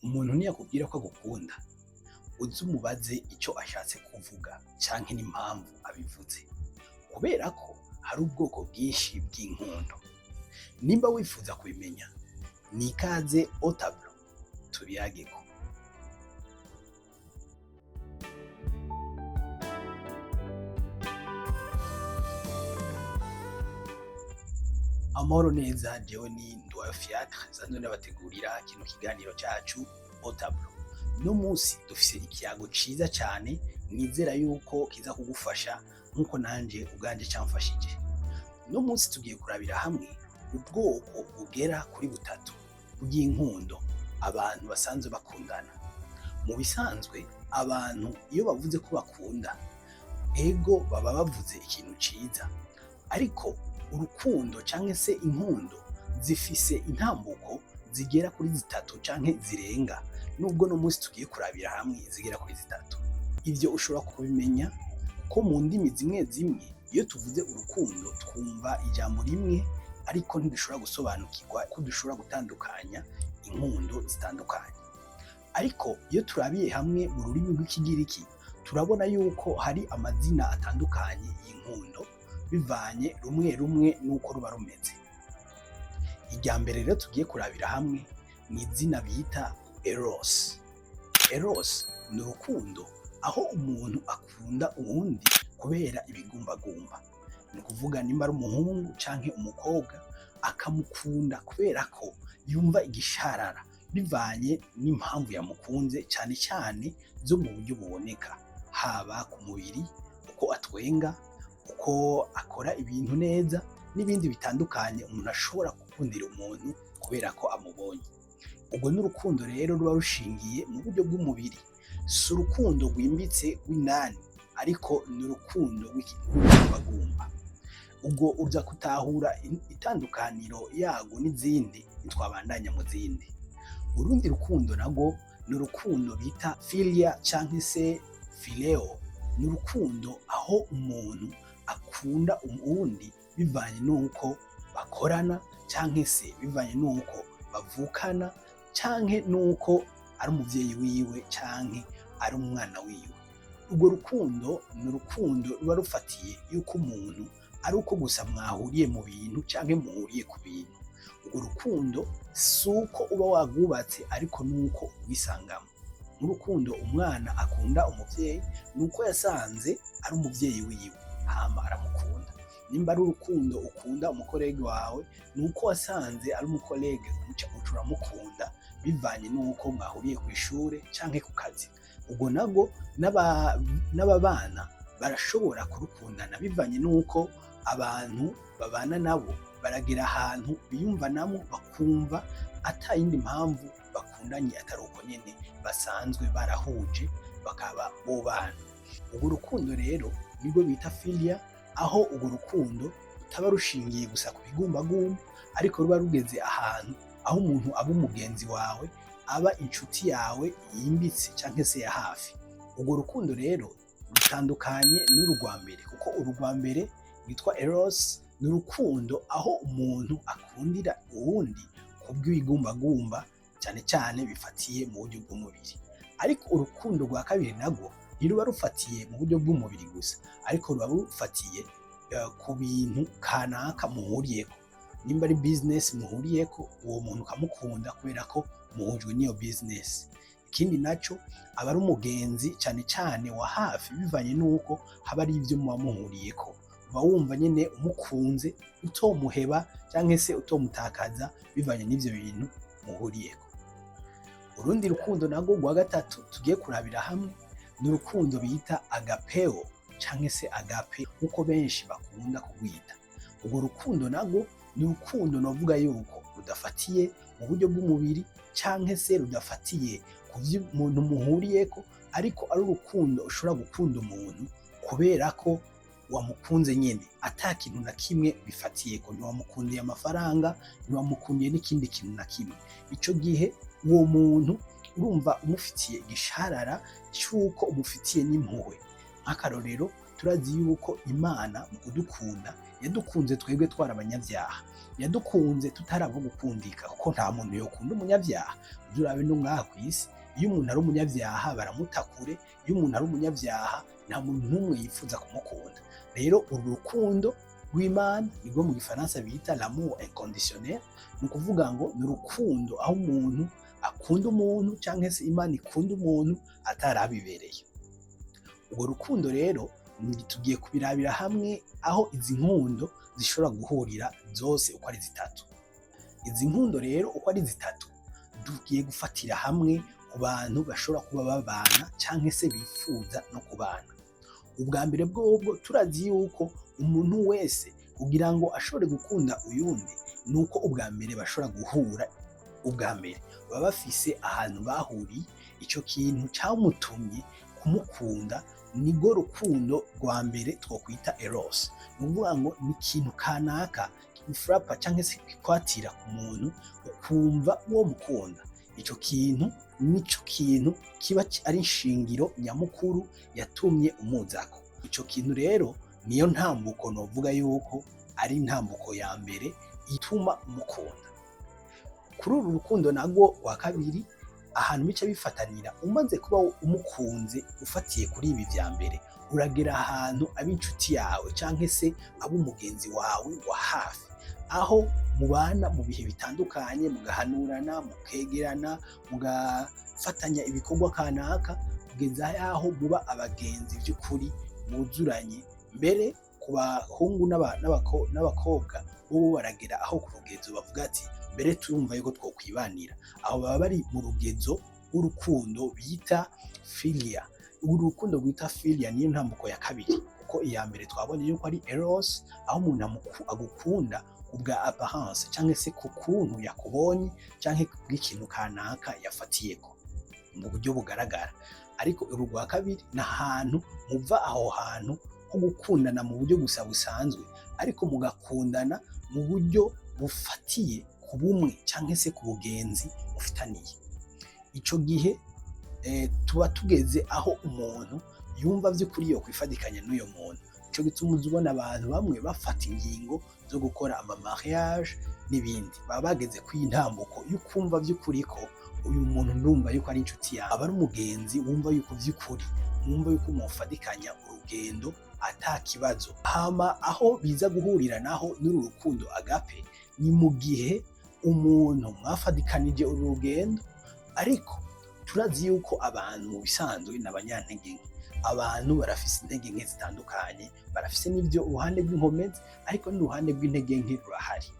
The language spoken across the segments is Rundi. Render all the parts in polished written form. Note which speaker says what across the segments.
Speaker 1: Umuntu niyakubwira ko agukunda uze umubaze ico ashatse kuvuga canke n'impamvu abivuze, kubera ko hari ubwoko bwinshi bw'inkundo. Nimba wifuza kubimenya ni ikaze au tableau tubiyageko. Amahoro neza, jewe ni Nduwayo Fiacre nsanzwe ndabategurira kino kiganiro cacu au tableau. No musi dufise ikiyago ciza cane nizera yuko kiza kugufasha nkuko nanje ubwanje camfashije. No musi tugiye kurabira hamwe ubwoko bugera kuri butatu bw'inkundo abantu basanzwe bakundana. Mu bisanzwe abantu iyo bavuze ko bakunda, ego baba bavuze ikintu ciza, ariko urukundo canke se inkundo zifise intambuko zigera kuri zitatu canke zirenga, nubwo no musi tugiye kurabira hamwe zigera kuri zitatu. Ivyo ushobora kubimenya ko mu ndimi zimwe zimwe iyo tuvuze urukundo twumva ijambo rimwe, ariko ntidushobora gusobanukirwa ko dushobora gutandukanya inkundo zitandukanye. Ariko iyo turabiye hamwe mu rurimi rw'ikigiriki turabona yuko hari amazina atandukanye y'inkundo bivanye rumwe rumwe nuko ruba rumeze. Irya mbere rero tugiye kurabira hamwe ni izina bita Eros. Eros ni urukundo aho umuntu akunda uwundi kubera ibigumbagumba. Ni ukuvuga nimba ari umuhungu canke umukobwa akamukunda kubera ko yumva igisharara bivanye n'impamvu yamukunze, cane cane zo mu buryo buboneka, haba ku mubiri, uko atwenga, uko akora ibintu neza n'ibindi bitandukanye umuntu ashobora gukundira umuntu kubera ko amubonye. Ubwo n'urukundo rero ruba rushingiye mu buryo bw'umubiri, si urukundo rwimbitse rw'indani, ariko ni urukundo rw'ikigumbagumba. Ubwo uza gutahura itandukaniro yago n'izindi ntitwabandanya mu zindi. Urundi rukundo narwo ni urukundo bita philia canke se phileo. Ni urukundo aho umuntu akunda uwundi bivanye nuko bakorana canke se bivanye nuko bavukana canke nuko ari umuvyeyi wiwe canke ari umwana wiwe. Urwo rukundo ni urukundo ruba rufatiye yuko umuntu ari uko gusa mwahuriye mu bintu canke muhuriye ku bintu. Urwo rukundo si uko uba wagwubatse, ariko nuko wisangamo. Nk'urukundo umwana akunda umuvyeyi nuko yasanze ari umuvyeyi wiwe hama aramukunda. Nimba ari urukundo ukunda umukorege wawe nuko wasanze ari umukorege uca uramukunda bivanye nuko mwahuriye kw'ishure canke ku kazi. Ubwo nabwo n'ababana barashobora kurukundana bivanye nuko abantu babana nabo baragera ahantu biyumvanamo bakumva ata yindi mpamvu bakundanye atari uko nyene basanzwe barahuje bakaba bobana. Urwo rukundo rero nirwo bita philia, aho urwo rukundo rutaba rushingiye gusa ku bigumbagumba, ariko ruba rugeze ahantu aho umuntu aba umugenzi wawe, aba inshuti yawe yimbitse canke se ya hafi. Urwo rukundo rero rutandukanye n'urwa mbere, kuko urwa mbere rwitwa Eros ni urukundo aho umuntu akundira uwundi kubw'ibigumbagumba cane cane bifatiye mu buryo bw'umubiri. Ariko urukundo rwa kabiri narwo ntiruba rufatiye mu buryo bw'umubiri gusa, ariko ruba rufatiye ku bintu kanaka muhuriyeko. Nimba ari business muhuriyeko, uwo muntu ukamukunda kubera ko muhujwe n'iyo business. Ikindi naco aba ari umugenzi cane cane wa hafi bivanye nuko haba ari ivyo muba muhuriyeko. Uba wumva nyene umukunze utomuheba canke se utomutakaza bivanye n'ivyo bintu muhuriyeko. Urundi rukundo narwo rwa gatatu tugiye kurabira hamwe ni urukundo bita agapeo canke se agape nkuko benshi bakunda kurwita. Urwo rukundo narwo ni urukundo novuga yuko rudafatiye mu buryo bw'umubiri canke se rudafatiye ku vy'umuntu muhuriyeko, ariko ari urukundo ushobora gukunda umuntu kubera ko wamukunze nyene ata kintu na kimwe bifatiyeko. Ntiwamukundiye amafaranga, ntiwamukundiye n'ikindi kintu na kimwe. Ico gihe uwo muntu urumva umufitiye igisharara c'uko umufitiye n'impuhwe. Nk'akarorero turazi yuko Imana mu kudukunda yadukunze twebwe twari abanyabyaha, yadukunze tutarava gukundika, kuko nta muntu yokunda umunyabyaha. Urabe no ngaha ku isi, iyo umuntu ari umunyabyaha baramuta kure, iyo umuntu ari umunyabyaha nta muntu n'umwe yifuza kumukunda. Rero uru rukundo rw'Imana nibwo mu gifaransa bita l'amour inconditionnel, ni ukuvuga ngo ni urukundo aho umuntu akunda umuntu cyangwa se Imana ikunda umuntu atarabibereye. Urwo rukundo rero tugiye kubirabira hamwe aho izi nkundo zishobora guhurira zose uko ari zitatu. Izi nkundo rero uko ari zitatu tugiye gufatira hamwe ku bantu bashobora kuba babana cyangwa se bifuza no kubana. Ubwa mbere bwobwo turazi yuko umuntu wese kugira ngo ashobore gukunda uyundi nuko ubwa mbere bashobora guhura. Ubwa mbere baba bafise ahantu bahuriye, icyo kintu cyamutumye kumukunda nirwo rukundo rwa mbere twokwita eros. Ni ukuvuga ngo ni ikintu kanaka kigufrapa cyangwa se kikwatira ku muntu ukumva uwo mukunda. Icyo kintu nico kintu kiba ari inshingiro nyamukuru yatumye umuzako. Icyo kintu rero niyo ntambuko novuga yuko ari intambuko ya mbere ituma umukunda. Kuri uru rukundo nagwo wa kabiri, ahantu bica bifatanira, umaze kuba umukunze ufatiye kuri ibi vya mbere, uragera ahantu ab'inshuti yawe cyangwa se ab'umugenzi wawe wa hafi, aho mubana mu bihe bitandukanye, mugahanurana, mukegerana, mugafatanya ibikorwa kanaka, kugeza yaho muba abagenzi by'ukuri buzuranye. Mbere ku bahungu n'abakobwa bo baragera aho ku rugezo bavuga ati mbere turumva yuko twokwibanira. Aho baba bari mu rugezo w'urukundo bita filia. Uru rukundo rwita filia niyo ntambuko ya kabiri, kuko iya mbere twabonye yuko ari eros, aho umuntu agukunda ubwa apparence cyangwa se ku kuntu yakubonye cyangwa bw'ikintu kanaka yafatiyeko mu buryo bugaragara. Ariko uru rwa kabiri ni ahantu muva aho hantu ho gukundana mu buryo gusa busanzwe, ariko mugakundana mu buryo bufatiye ku bumwe cyangwa se ku bugenzi mufitaniye. Ico gihe tuba tugeze aho umuntu yumva by'ukuri yo kwifadikanya n'uyo muntu. Ico gituma uzubona abantu bamwe bafata ingingo zo gukora ama mariage n'ibindi, baba bageze ku intambuko y'ukumva by'ukuri ko uyu muntu ndumva yuko ari inshuti yawe, aba ari umugenzi wumva yuko by'ukuri mwumva yuko mufadikanya urugendo ata kibazo. Hama aho biza guhurira naho n'uru rukundo agape ni mu gihe umuntu mwafadikanije uru rugendo, ariko turazi yuko abantu mu bisanzwe n'abanyantege nke. Abantu barafise intege nke zitandukanye, barafise n'ibyo uruhande rw'inkomezi, ariko n'uruhande rw'intege nke rurahari.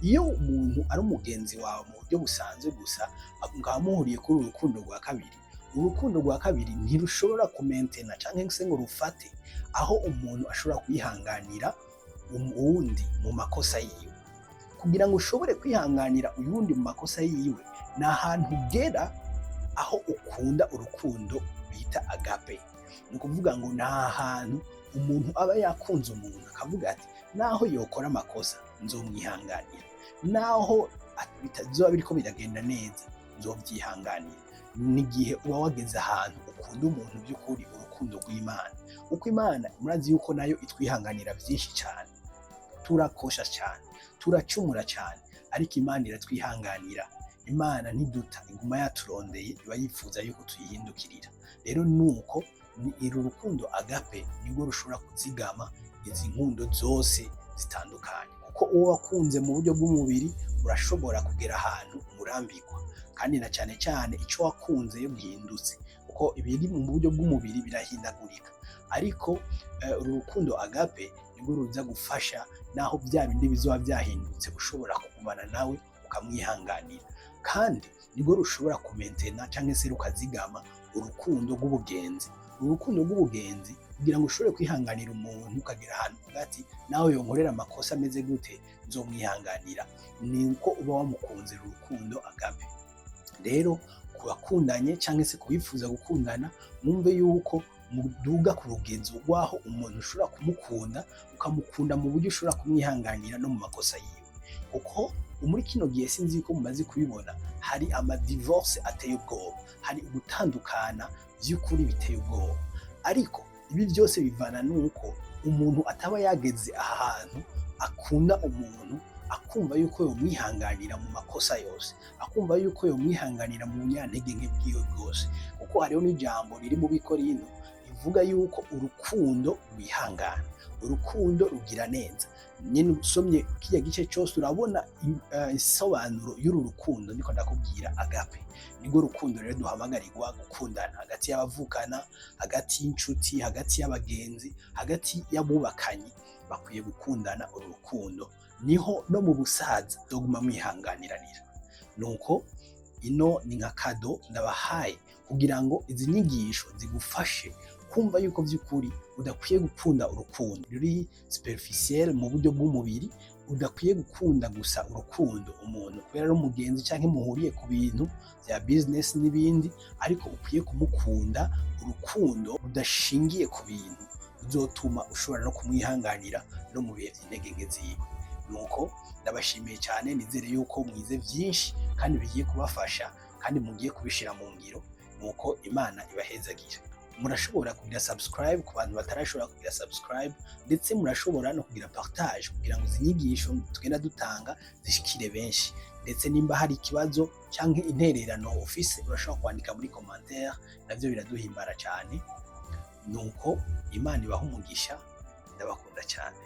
Speaker 1: Iyo umuntu ari umugenzi wawe mu buryo busanzwe gusa, mukaba muhuriye kuri uru rukundo rwa kabiri, urukundo rwa kabiri ntirushobora kumentena cyangwa se ngo rufate aho umuntu ashobora kwihanganira uwundi mu makosa yiwe. Kugira ngo ushobore kwihanganira uyundi mu makosa yiwe, ni ahantu ugera aho ukunda urukundo bita agape. Ni ukuvuga ngo ni ahantu umuntu aba yakunze umuntu akavuga ati naho yokora amakosa nzomwihanganira, naho bitazoba biriko biragenda neza nzovyihanganira. N'igihe uba wageze ahantu ukunda umuntu by'ukuri, urukundo rw'Imana. Uko Imana murazi yuko nayo itwihanganira byinshi cyane, turakosha cyane, turacumura cyane, ariko Imana iratwihanganira. Imana ntiduta, iguma yaturondeye, iba yifuza yuko tuyihindukirira. Rero nuko uru rukundo agape nibwo rushobora kuzigama izi nkundo zose zitandukanye, kuko uwo wakunze mu buryo bw'umubiri urashobora kugera ahantu umurambirwa, kandi na cyane cyane icyo wakunze iyo gihindutse, kuko ibiri mu buryo bw'umubiri birahindagurika. Ariko uru rukundo agape nibwo ruza gufasha naho bya bindi bizoba byahindutse ushobora kugumana nawe ukamwihanganira, kandi nibwo rushobora kumentena cyangwa se rukazigama urukundo rw'ubugenzi. Urukundo rw'ubugenzi kugira ngo ushobore kwihanganira umuntu ukagera ahantu ugati nawe yonkorera amakosa ameze gute nzomwihanganira, ni uko uba wamukunze urukundo agape. Rero ku bakundanye cyangwa se kubifuza gukundana, mwumve yuko muduga ku rugenzo rwaho umuntu ushobora kumukunda, ukamukunda mu buryo ushobora kumwihanganira no mu makosa yiwe. Kuko muri kino gihe sinzi yuko mumaze kubibona, hari ama divorce ateye ubwoba, hari ugutandukana by'ukuri biteye ubwoba. Ariko ibi byose bivana nuko umuntu ataba yageze ahantu akunda umuntu, akumva yuko yomwihanganira mu makosa yose, akumva yuko yomwihanganira mu nyantege nke bwiwe bwose, kuko hariho n'ijambo riri mu Bikorinto rivuga yuko urukundo rwihangana, urukundo rugira neza. Nyine usomye kiriya gice cyose urabona isobanuro y'uru rukundo, niko ndakubwira agape. Nirwo rukundo rero duhamagarirwa gukundana hagati y'abavukana, hagati y'inshuti, hagati y'abagenzi, hagati y'abubakanye bakwiye gukundana uru rukundo. Niho no mu busaza doguma mwihanganiranira. Nuko ino ni nka kado ndabahaye kugira ngo izi nyigisho zigufashe kumva yuko by'ukuri udakwiye gukunda urukundo ruri superficiel mu buryo bw'umubiri, udakwiye gukunda gusa urukundo umuntu kubera ari umugenzi cyangwa muhuriye ku bintu bya business n'ibindi, ariko ukwiye kumukunda urukundo rudashingiye ku bintu bizotuma ushobora no kumwihanganira no mu bihe by'intege nke ziwe. Nuko ndabashimiye cyane, nizere yuko mwize byinshi kandi bigiye kubafasha kandi mugiye kubishira mu ngiro. Nuko Imana ibahezagira. Murashobora kugira subscribe ku bantu batarashobora kugira subscribe, ndetse murashobora no kugira partage kugira ngo izinyigisho tugenda dutanga zishikire benshi. Ndetse nimba hari ikibazo cyangwa intererano office urashobora kwandika muri commentaire, navyo biraduhimbara cyane. Nuko Imana ibaha umugisha, ndabakunda cyane.